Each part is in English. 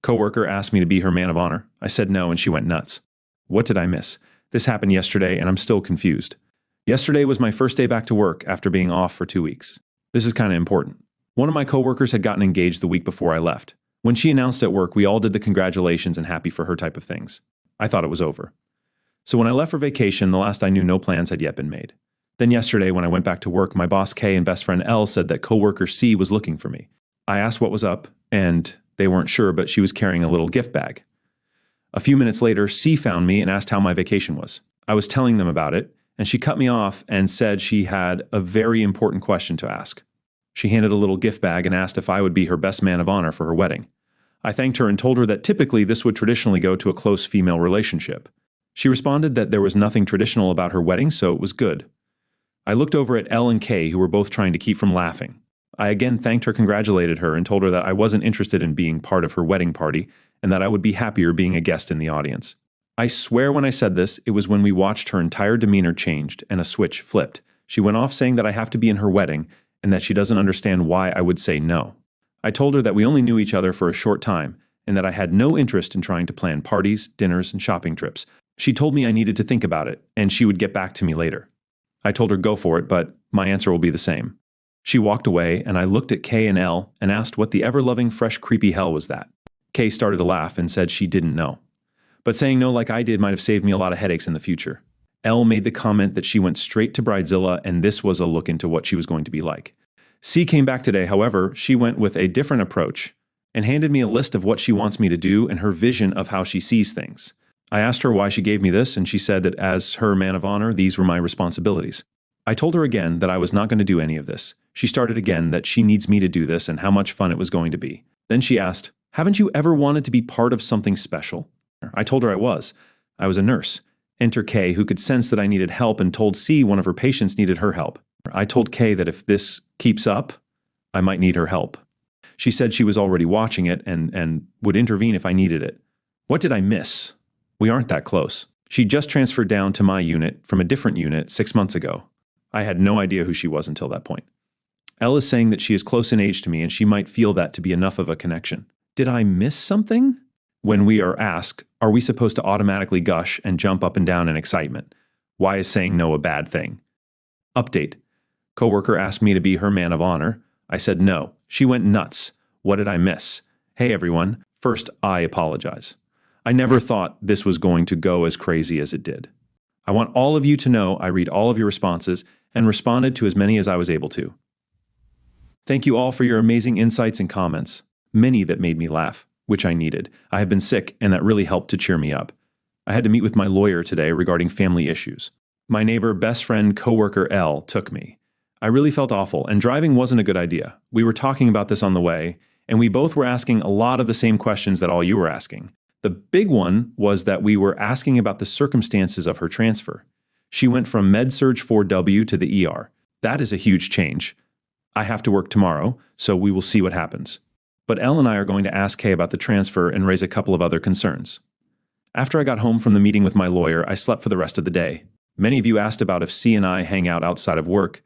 Coworker asked me to be her man of honor. I said no, and she went nuts. What did I miss? This happened yesterday, and I'm still confused. Yesterday was my first day back to work after being off for 2 weeks. This is kind of important. One of my coworkers had gotten engaged the week before I left. When she announced at work, we all did the congratulations and happy for her type of things. I thought it was over. So when I left for vacation, the last I knew, no plans had yet been made. Then yesterday, when I went back to work, my boss K and best friend L said that coworker C was looking for me. I asked what was up, and they weren't sure, but she was carrying a little gift bag. A few minutes later, C found me and asked how my vacation was. I was telling them about it, and she cut me off and said she had a very important question to ask. She handed a little gift bag and asked if I would be her best man of honor for her wedding. I thanked her and told her that typically this would traditionally go to a close female relationship. She responded that there was nothing traditional about her wedding, so it was good. I looked over at L and K, who were both trying to keep from laughing. I again thanked her, congratulated her, and told her that I wasn't interested in being part of her wedding party and that I would be happier being a guest in the audience. I swear when I said this, it was when we watched her entire demeanor changed and a switch flipped. She went off saying that I have to be in her wedding and that she doesn't understand why I would say no. I told her that we only knew each other for a short time and that I had no interest in trying to plan parties, dinners, and shopping trips. She told me I needed to think about it and she would get back to me later. I told her go for it, but my answer will be the same. She walked away, and I looked at Kay and L and asked what the ever-loving, fresh, creepy hell was that. Kay started to laugh and said she didn't know. But saying no like I did might have saved me a lot of headaches in the future. L made the comment that she went straight to Bridezilla and this was a look into what she was going to be like. C came back today, however, she went with a different approach and handed me a list of what she wants me to do and her vision of how she sees things. I asked her why she gave me this, and she said that as her man of honor, these were my responsibilities. I told her again that I was not going to do any of this. She started again that she needs me to do this and how much fun it was going to be. Then she asked, haven't you ever wanted to be part of something special? I told her I was. I was a nurse. Enter Kay, who could sense that I needed help and told C one of her patients needed her help. I told Kay that if this keeps up, I might need her help. She said she was already watching it and would intervene if I needed it. What did I miss? We aren't that close. She just transferred down to my unit from a different unit 6 months ago. I had no idea who she was until that point. Elle is saying that she is close in age to me and she might feel that to be enough of a connection. Did I miss something? When we are asked, are we supposed to automatically gush and jump up and down in excitement? Why is saying no a bad thing? Update. Coworker asked me to be her man of honor. I said no. She went nuts. What did I miss? Hey everyone, first I apologize. I never thought this was going to go as crazy as it did. I want all of you to know I read all of your responses and responded to as many as I was able to. Thank you all for your amazing insights and comments, many that made me laugh, which I needed. I have been sick and that really helped to cheer me up. I had to meet with my lawyer today regarding family issues. My neighbor, best friend, coworker L took me. I really felt awful and driving wasn't a good idea. We were talking about this on the way and we both were asking a lot of the same questions that all you were asking. The big one was that we were asking about the circumstances of her transfer. She went from Med-Surg 4W to the ER. That is a huge change. I have to work tomorrow, so we will see what happens. But Elle and I are going to ask Kay about the transfer and raise a couple of other concerns. After I got home from the meeting with my lawyer, I slept for the rest of the day. Many of you asked about if C and I hang out outside of work.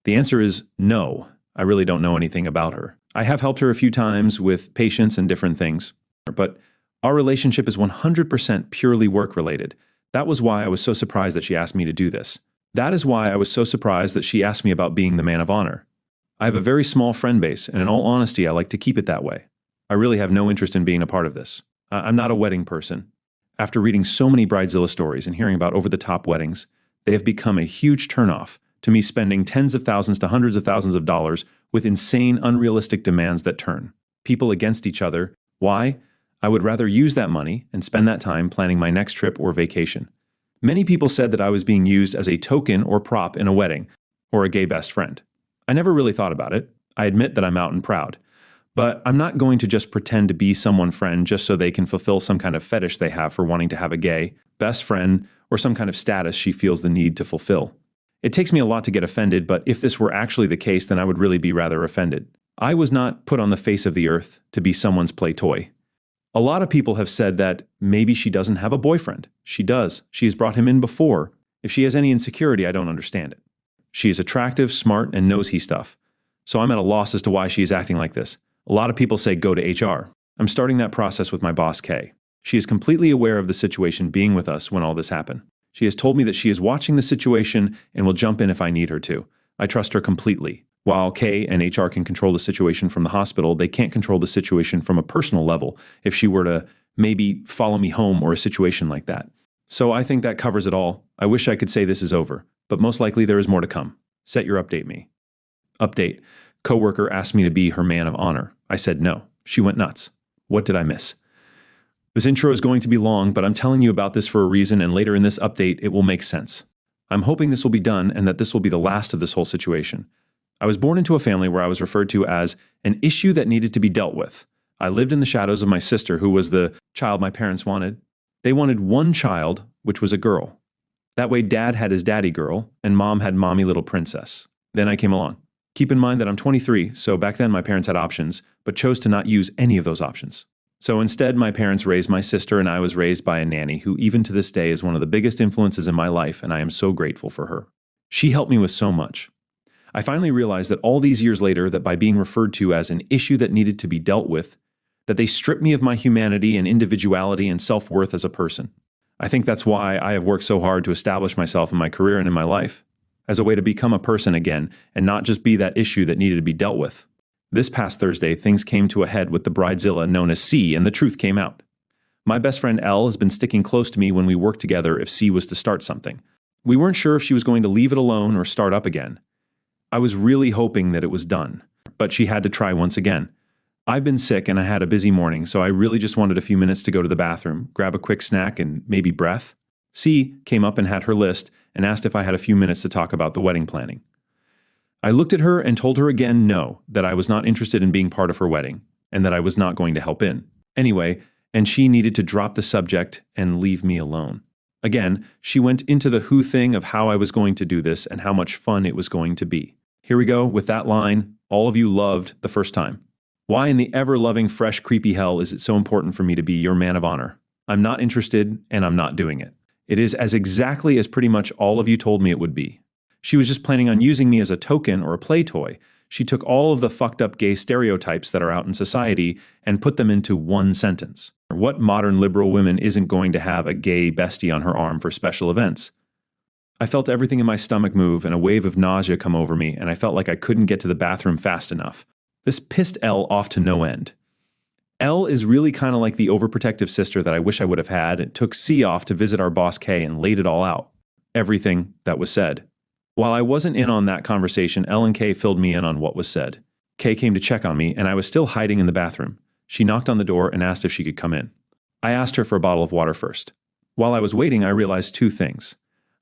The answer is no. I really don't know anything about her. I have helped her a few times with patients and different things, but our relationship is 100% purely work-related. That was why I was so surprised that she asked me to do this. That is why I was so surprised that she asked me about being the man of honor. I have a very small friend base, and in all honesty, I like to keep it that way. I really have no interest in being a part of this. I'm not a wedding person. After reading so many Bridezilla stories and hearing about over-the-top weddings, they have become a huge turnoff to me spending tens of thousands to hundreds of thousands of dollars with insane, unrealistic demands that turn people against each other. Why? I would rather use that money and spend that time planning my next trip or vacation. Many people said that I was being used as a token or prop in a wedding, or a gay best friend. I never really thought about it. I admit that I'm out and proud. But I'm not going to just pretend to be someone's friend just so they can fulfill some kind of fetish they have for wanting to have a gay best friend or some kind of status she feels the need to fulfill. It takes me a lot to get offended, but if this were actually the case, then I would really be rather offended. I was not put on the face of the earth to be someone's play toy. A lot of people have said that maybe she doesn't have a boyfriend. She does. She has brought him in before. If she has any insecurity, I don't understand it. She is attractive, smart, and knows he stuff. So I'm at a loss as to why she is acting like this. A lot of people say go to HR. I'm starting that process with my boss, Kay. She is completely aware of the situation being with us when all this happened. She has told me that she is watching the situation and will jump in if I need her to. I trust her completely. While Kay and HR can control the situation from the hospital, they can't control the situation from a personal level if she were to maybe follow me home or a situation like that. So I think that covers it all. I wish I could say this is over, but most likely there is more to come. Set your update me. Update. Coworker asked me to be her man of honor. I said no. She went nuts. What did I miss? This intro is going to be long, but I'm telling you about this for a reason, and later in this update, it will make sense. I'm hoping this will be done and that this will be the last of this whole situation. I was born into a family where I was referred to as an issue that needed to be dealt with. I lived in the shadows of my sister, who was the child my parents wanted. They wanted one child, which was a girl. That way dad had his daddy girl, and mom had mommy little princess. Then I came along. Keep in mind that I'm 23, so back then my parents had options, but chose to not use any of those options. So instead, my parents raised my sister, and I was raised by a nanny who even to this day is one of the biggest influences in my life, and I am so grateful for her. She helped me with so much. I finally realized that all these years later, that by being referred to as an issue that needed to be dealt with, that they stripped me of my humanity and individuality and self-worth as a person. I think that's why I have worked so hard to establish myself in my career and in my life, as a way to become a person again and not just be that issue that needed to be dealt with. This past Thursday, things came to a head with the bridezilla known as C, and the truth came out. My best friend Elle has been sticking close to me when we worked together if C was to start something. We weren't sure if she was going to leave it alone or start up again. I was really hoping that it was done, but she had to try once again. I've been sick and I had a busy morning, so I really just wanted a few minutes to go to the bathroom, grab a quick snack and maybe breath. C came up and had her list and asked if I had a few minutes to talk about the wedding planning. I looked at her and told her again no, that I was not interested in being part of her wedding, and that I was not going to help in. Anyway, and she needed to drop the subject and leave me alone. Again, she went into the who thing of how I was going to do this and how much fun it was going to be. Here we go with that line all of you loved the first time. Why in the ever-loving, fresh, creepy hell is it so important for me to be your man of honor? I'm not interested, and I'm not doing it. It is as exactly as pretty much all of you told me it would be. She was just planning on using me as a token or a play toy. She took all of the fucked up gay stereotypes that are out in society and put them into one sentence. What modern liberal woman isn't going to have a gay bestie on her arm for special events? I felt everything in my stomach move and a wave of nausea come over me, and I felt like I couldn't get to the bathroom fast enough. This pissed Elle off to no end. Elle is really kind of like the overprotective sister that I wish I would have had. It took C off to visit our boss Kay and laid it all out. Everything that was said. While I wasn't in on that conversation, Elle and Kay filled me in on what was said. Kay came to check on me, and I was still hiding in the bathroom. She knocked on the door and asked if she could come in. I asked her for a bottle of water first. While I was waiting, I realized two things.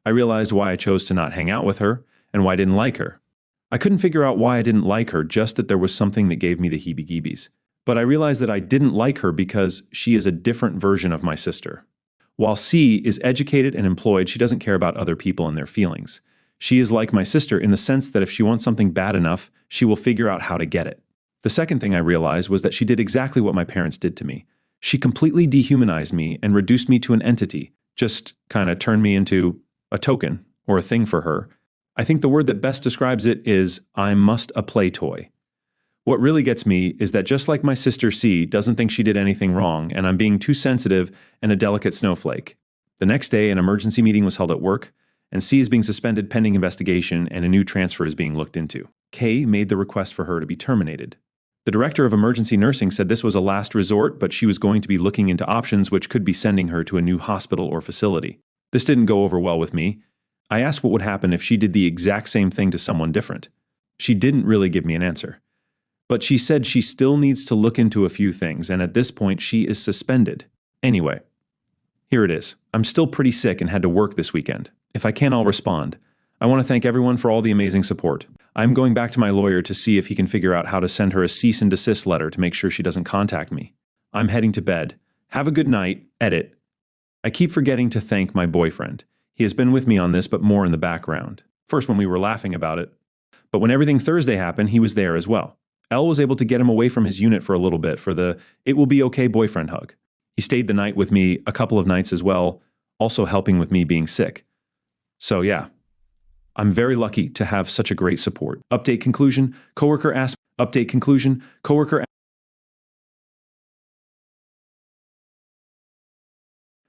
I realized why I chose to not hang out with her, and why I didn't like her. I couldn't figure out why I didn't like her, just that there was something that gave me the heebie-jeebies. But I realized that I didn't like her because she is a different version of my sister. While C is educated and employed, she doesn't care about other people and their feelings. She is like my sister in the sense that if she wants something bad enough, she will figure out how to get it. The second thing I realized was that she did exactly what my parents did to me. She completely dehumanized me and reduced me to an entity, just kind of turned me into a token or a thing for her. I think the word that best describes it is, I must a play toy. What really gets me is that just like my sister C doesn't think she did anything wrong, and I'm being too sensitive and a delicate snowflake. The next day, an emergency meeting was held at work, and C is being suspended pending investigation, and a new transfer is being looked into. K made the request for her to be terminated. The director of emergency nursing said this was a last resort, but she was going to be looking into options which could be sending her to a new hospital or facility. This didn't go over well with me. I asked what would happen if she did the exact same thing to someone different. She didn't really give me an answer. But she said she still needs to look into a few things, and at this point she is suspended. Anyway, here it is. I'm still pretty sick and had to work this weekend. If I can, I'll respond. I want to thank everyone for all the amazing support. I'm going back to my lawyer to see if he can figure out how to send her a cease and desist letter to make sure she doesn't contact me. I'm heading to bed. Have a good night. Edit. I keep forgetting to thank my boyfriend. He has been with me on this, but more in the background. First when we were laughing about it. But when everything Thursday happened, he was there as well. Elle was able to get him away from his unit for a little bit for the "it will be okay" boyfriend hug. He stayed the night with me a couple of nights as well, also helping with me being sick. So yeah, I'm very lucky to have such a great support. Update conclusion, coworker asked. Update conclusion, coworker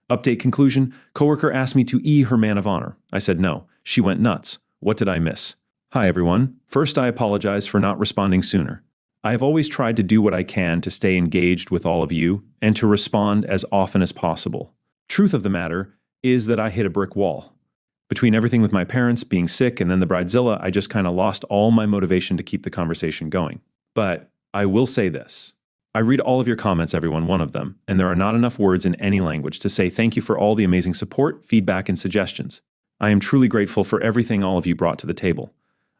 Update conclusion. Coworker asked me to her man of honor. I said no. She went nuts. What did I miss? Hi, everyone. First, I apologize for not responding sooner. I have always tried to do what I can to stay engaged with all of you and to respond as often as possible. Truth of the matter is that I hit a brick wall. Between everything with my parents, being sick, and then the bridezilla, I just kind of lost all my motivation to keep the conversation going. But I will say this. I read all of your comments, everyone, one of them, and there are not enough words in any language to say thank you for all the amazing support, feedback, and suggestions. I am truly grateful for everything all of you brought to the table.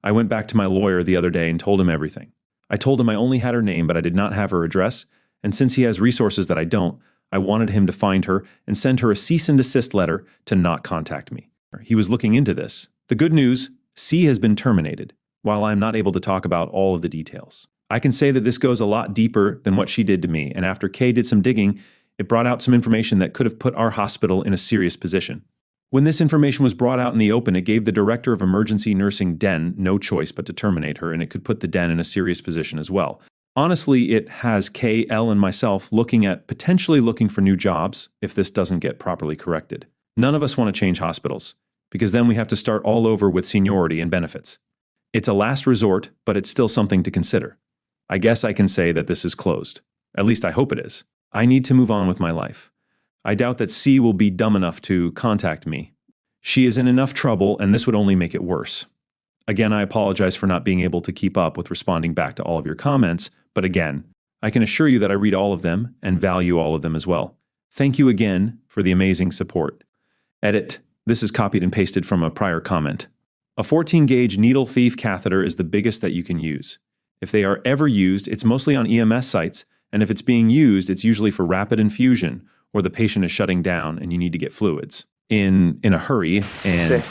I went back to my lawyer the other day and told him everything. I told him I only had her name, but I did not have her address, and since he has resources that I don't, I wanted him to find her and send her a cease and desist letter to not contact me. He was looking into this. The good news, C has been terminated, while I am not able to talk about all of the details. I can say that this goes a lot deeper than what she did to me, and after Kay did some digging, it brought out some information that could have put our hospital in a serious position. When this information was brought out in the open, it gave the director of emergency nursing Den no choice but to terminate her, and it could put the Den in a serious position as well. Honestly, it has Kay, Elle, and myself potentially looking for new jobs if this doesn't get properly corrected. None of us want to change hospitals, because then we have to start all over with seniority and benefits. It's a last resort, but it's still something to consider. I guess I can say that this is closed. At least I hope it is. I need to move on with my life. I doubt that C will be dumb enough to contact me. She is in enough trouble, and this would only make it worse. Again, I apologize for not being able to keep up with responding back to all of your comments, but again, I can assure you that I read all of them and value all of them as well. Thank you again for the amazing support. Edit. This is copied and pasted from a prior comment. A 14-gauge needle thief catheter is the biggest that you can use. If they are ever used, it's mostly on EMS sites, and if it's being used, it's usually for rapid infusion, or the patient is shutting down and you need to get fluids in a hurry and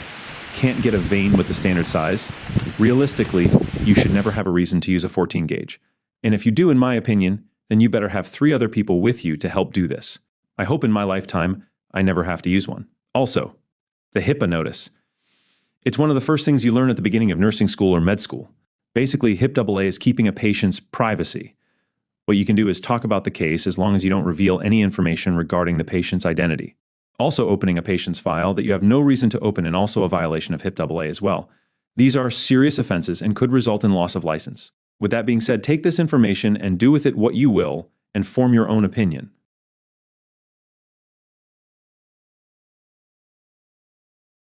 can't get a vein with the standard size. Realistically, you should never have a reason to use a 14-gauge. And if you do, in my opinion, then you better have 3 other people with you to help do this. I hope in my lifetime I never have to use one. Also, the HIPAA notice. It's one of the first things you learn at the beginning of nursing school or med school. Basically, HIP AA is keeping a patient's privacy. What you can do is talk about the case as long as you don't reveal any information regarding the patient's identity. Also opening a patient's file that you have no reason to open and also a violation of HIP AA as well. These are serious offenses and could result in loss of license. With that being said, take this information and do with it what you will and form your own opinion.